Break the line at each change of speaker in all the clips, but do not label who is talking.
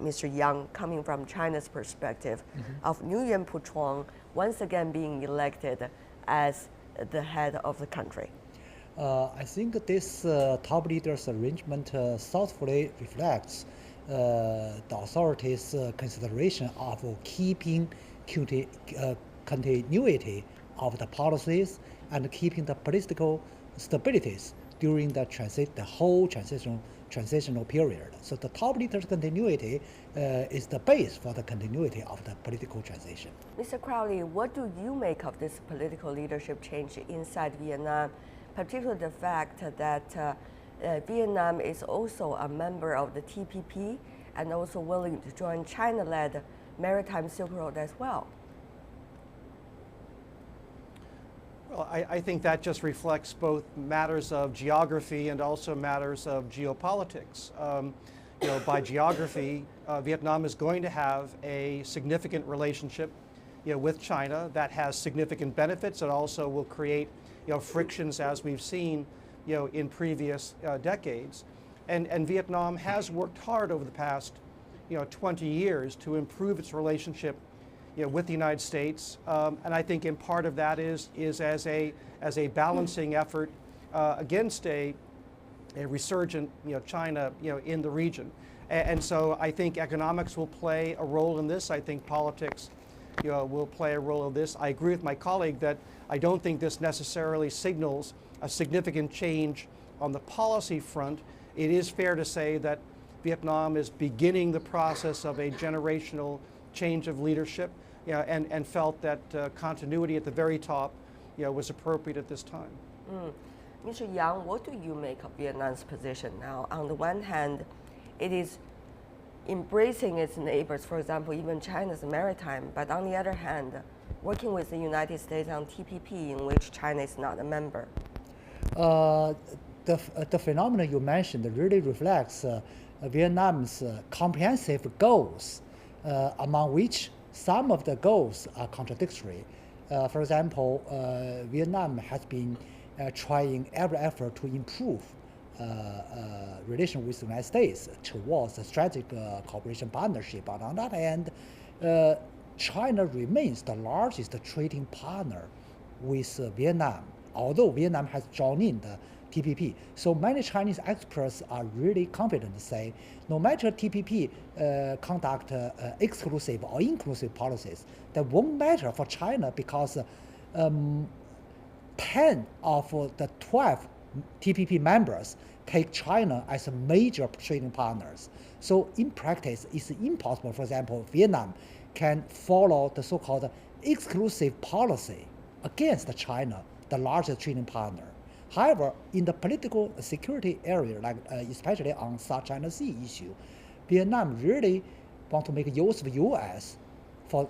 Mr. Yang, coming from China's perspective, of Nguyen Phu Trong once again being elected as the head of the country?
I think this top leaders arrangement thoughtfully reflects the authorities' consideration of keeping continuity of the policies and keeping the political stabilities during the whole transitional period. So the top leader's continuity is the base for the continuity of the political transition.
Mr. Crowley, what do you make of this political leadership change inside Vietnam, particularly the fact that Vietnam is also a member of the TPP and also willing to join China-led Maritime Silk Road as well?
Well, I think that just reflects both matters of geography and also matters of geopolitics. By geography, Vietnam is going to have a significant relationship, with China that has significant benefits. It also will create, frictions as we've seen, in previous decades. And Vietnam has worked hard over the past, 20 years to improve its relationship with the United States, and I think in part of that is as a balancing effort against a resurgent China in the region, and so I think economics will play a role in this. I think politics will play a role in this. I agree with my colleague that I don't think this necessarily signals a significant change on the policy front. It is fair to say that Vietnam is beginning the process of a generational change of leadership. And felt that continuity at the very top, was appropriate at this time.
Mr. Yang, what do you make of Vietnam's position now? On the one hand, it is embracing its neighbors, for example, even China's maritime, but on the other hand, working with the United States on TPP, in which China is not a member.
The phenomenon you mentioned really reflects Vietnam's comprehensive goals, among which some of the goals are contradictory. For example, Vietnam has been trying every effort to improve relations with the United States towards a strategic cooperation partnership. But on the other hand, China remains the largest trading partner with Vietnam, although Vietnam has joined in the TPP. So many Chinese experts are really confident to say, no matter TPP conduct exclusive or inclusive policies, that won't matter for China because 10 of the 12 TPP members take China as a major trading partners. So in practice, it's impossible, for example, Vietnam can follow the so-called exclusive policy against China, the largest trading partner. However, in the political security area, like especially on South China Sea issue, Vietnam really want to make use of U.S. for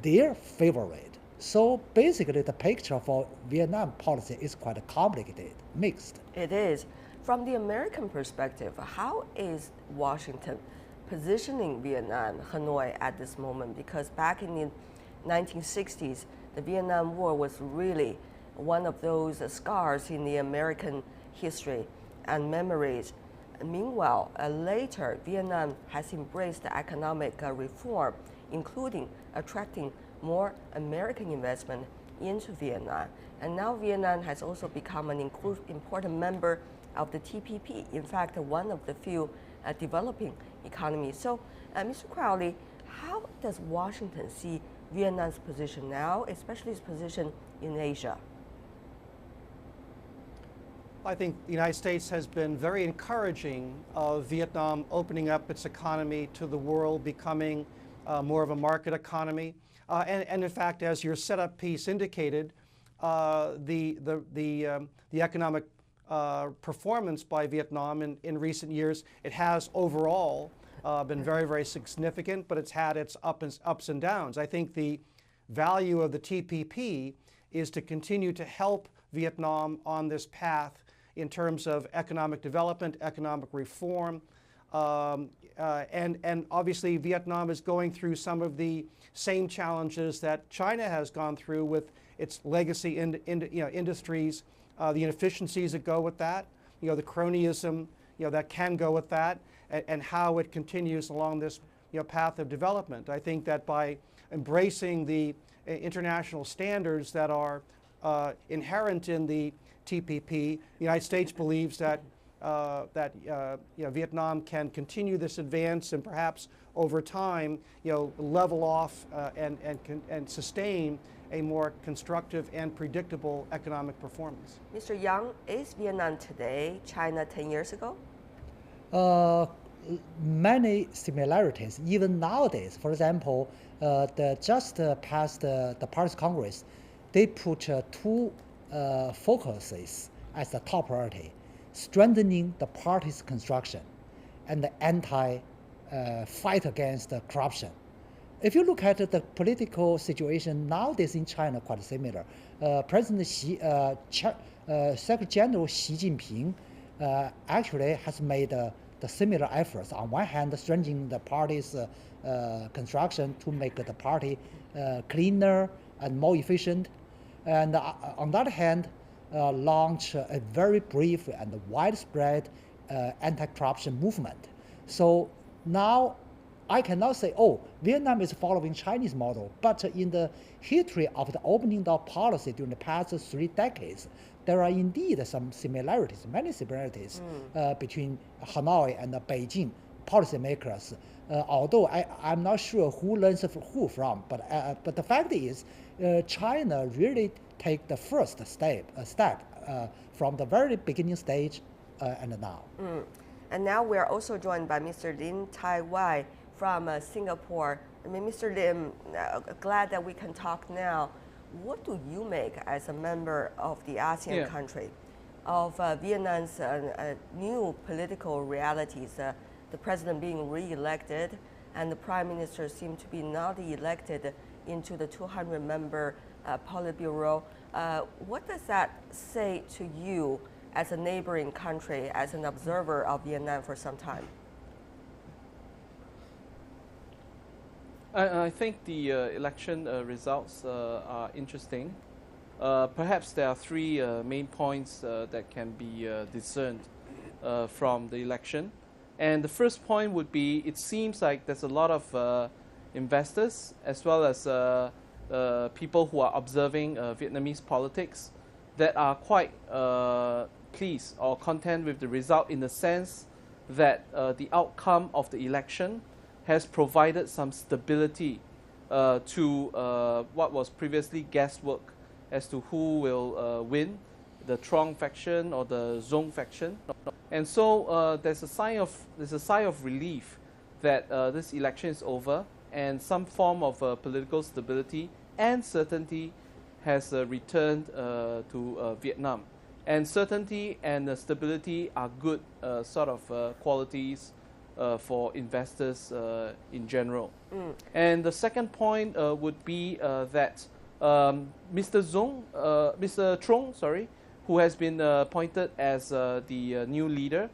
their favorite. So basically, the picture for Vietnam policy is quite complicated, mixed.
It is. From the American perspective, how is Washington positioning Vietnam, Hanoi, at this moment? Because back in the 1960s, the Vietnam War was really one of those scars in the American history and memories. Meanwhile, later, Vietnam has embraced economic reform, including attracting more American investment into Vietnam. And now Vietnam has also become an important member of the TPP, in fact, one of the few developing economies. So, Mr. Crowley, how does Washington see Vietnam's position now, especially its position in Asia?
I think the United States has been very encouraging of Vietnam opening up its economy to the world, becoming more of a market economy. And in fact, as your setup piece indicated, the economic performance by Vietnam in recent years, it has overall been very, very significant, but it's had its ups and downs. I think the value of the TPP is to continue to help Vietnam on this path in terms of economic development, economic reform, and obviously Vietnam is going through some of the same challenges that China has gone through with its legacy industries, the inefficiencies that go with that, the cronyism that can go with that, and how it continues along this path of development. I think that by embracing the international standards that are inherent in the TPP, the United States believes that Vietnam can continue this advance and perhaps over time, level off and sustain a more constructive and predictable economic performance.
Mr. Yang, is Vietnam today China 10 years ago?
Many similarities, even nowadays. For example, the just past the Paris Congress, they put two focuses as the top priority: strengthening the party's construction and the fight against corruption. If you look at the political situation nowadays in China, quite similar. President Secretary General Xi Jinping actually has made the similar efforts. On one hand, strengthening the party's construction to make the party cleaner and more efficient, and on the other hand, launch a very brief and widespread anti-corruption movement. So now I cannot say, oh, Vietnam is following Chinese model, but in the history of the opening door policy during the past 3 decades, there are indeed some similarities, many similarities between Hanoi and Beijing policymakers. Although I'm not sure who learns who from, but the fact is, China really take the first step from the very beginning stage and now.
And now we are also joined by Mr. Lin Tai-Wai from Singapore. I mean, Mr. Lim, glad that we can talk now. What do you make as a member of the ASEAN country of Vietnam's new political realities, the president being re-elected and the prime minister seemed to be not elected into the 200-member Politburo? What does that say to you as a neighboring country, as an observer of Vietnam for some time?
I think the election results are interesting. Perhaps there are 3 main points that can be discerned from the election. And the first point would be, it seems like there's a lot of investors as well as people who are observing Vietnamese politics that are quite pleased or content with the result, in the sense that the outcome of the election has provided some stability to what was previously guesswork as to who will win, the Trong faction or the Zong faction. And so there's a sigh of relief that this election is over, and some form of political stability and certainty has returned to Vietnam. And certainty and stability are good sort of qualities for investors in general. And the second point would be that Mr. Trong, who has been appointed as the new leader,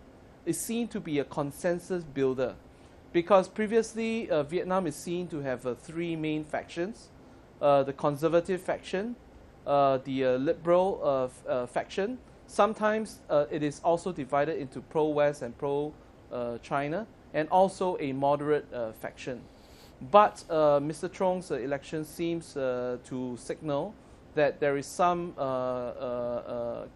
is seen to be a consensus builder, because previously Vietnam is seen to have 3 main factions: the conservative faction, the liberal faction. Sometimes it is also divided into pro-West and pro-China, and also a moderate faction. But Mr. Trong's election seems to signal that there is some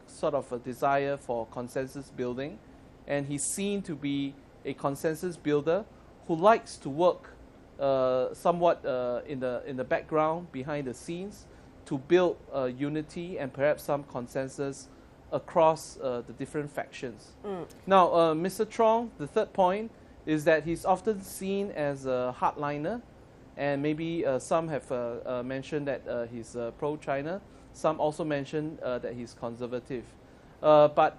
sort of a desire for consensus building, and he's seen to be a consensus builder who likes to work somewhat in the background, behind the scenes, to build unity and perhaps some consensus across the different factions. Now, Mr. Trong, the third point is that he's often seen as a hardliner, and maybe some have mentioned that he's pro-China. Some also mention that he's conservative. But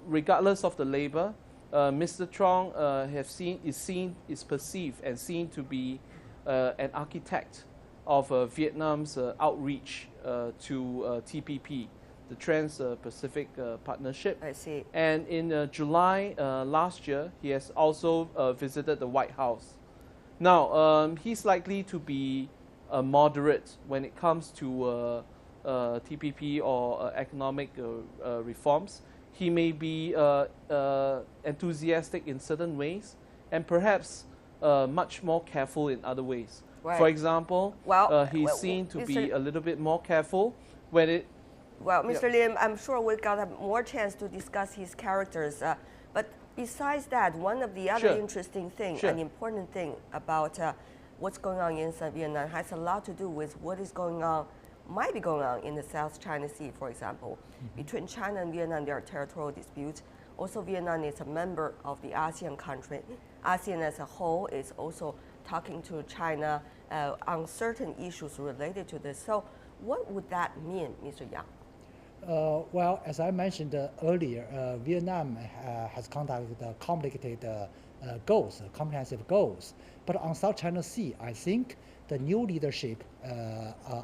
regardless of the label, Mr. Trong is perceived and seen to be an architect of Vietnam's outreach to TPP, the Trans-Pacific Partnership.
I see.
And in July last year, he has also visited the White House. Now, he's likely to be moderate when it comes to TPP or economic reforms. He may be enthusiastic in certain ways, and perhaps much more careful in other ways.
Right.
For example,
Well,
he's
well,
seen to
Mr.
be a little bit more careful when it.
Well, Mr.
Yeah.
Lim, I'm sure we've got more chance to discuss his characters. But besides that, one of the other
Sure.
interesting thing,
Sure.
an important thing about what's going on in South Vietnam has a lot to do with what is going on, might be going on in the South China Sea, for example. Between China and Vietnam, there are territorial disputes. Also, Vietnam is a member of the ASEAN country. ASEAN as a whole is also talking to China on certain issues related to this. So what would that mean, Mr. Yang?
Well, as I mentioned earlier, Vietnam has conducted complicated goals, comprehensive goals. But on South China Sea, I think the new leadership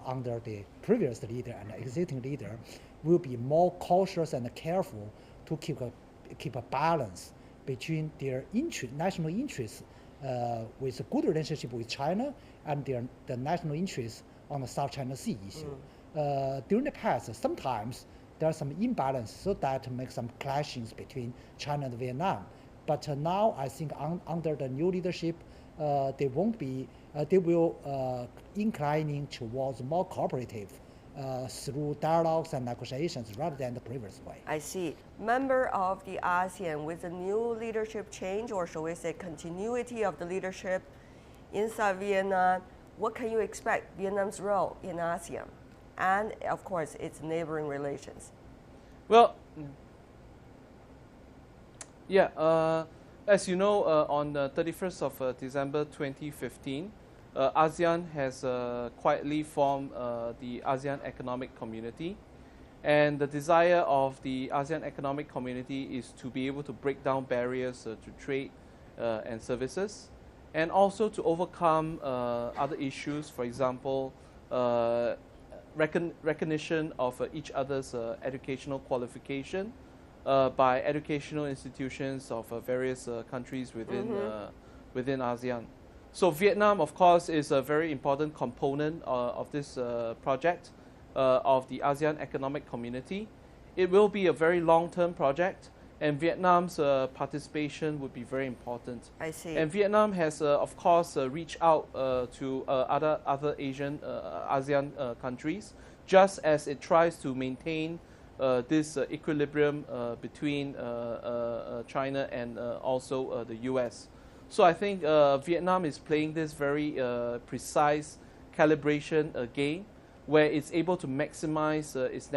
under the previous leader and the existing leader will be more cautious and careful to keep a balance between their national interests with a good relationship with China and the national interests on the South China Sea issue. During the past, sometimes there are some imbalance, so that makes some clashings between China and Vietnam. But now I think under the new leadership, they will inclining towards more cooperative through dialogues and negotiations rather than the previous way.
I see. Member of the ASEAN with the new leadership change, or shall we say continuity of the leadership in South Vietnam, what can you expect Vietnam's role in ASEAN and, of course, its neighboring relations?
Well, yeah, as you know, on the 31st of December 2015, ASEAN has quietly formed the ASEAN Economic Community. And the desire of the ASEAN Economic Community is to be able to break down barriers to trade and services, and also to overcome other issues, for example, recognition of each other's educational qualification by educational institutions of various countries within ASEAN. So Vietnam, of course, is a very important component of this project of the ASEAN Economic Community. It will be a very long-term project, and Vietnam's participation would be very important.
I see.
And Vietnam has, of course, reached out to other Asian ASEAN countries, just as it tries to maintain this equilibrium between China and also the US. So I think Vietnam is playing this very precise calibration game, where it's able to maximize its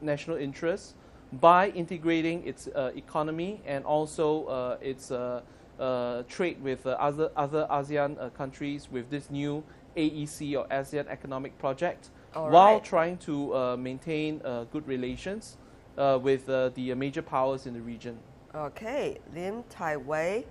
national interests by integrating its economy and also its trade with other ASEAN countries with this new AEC, or ASEAN Economic Project, while trying to maintain good relations with the major powers in the region.
Okay, Lim Tai Wei.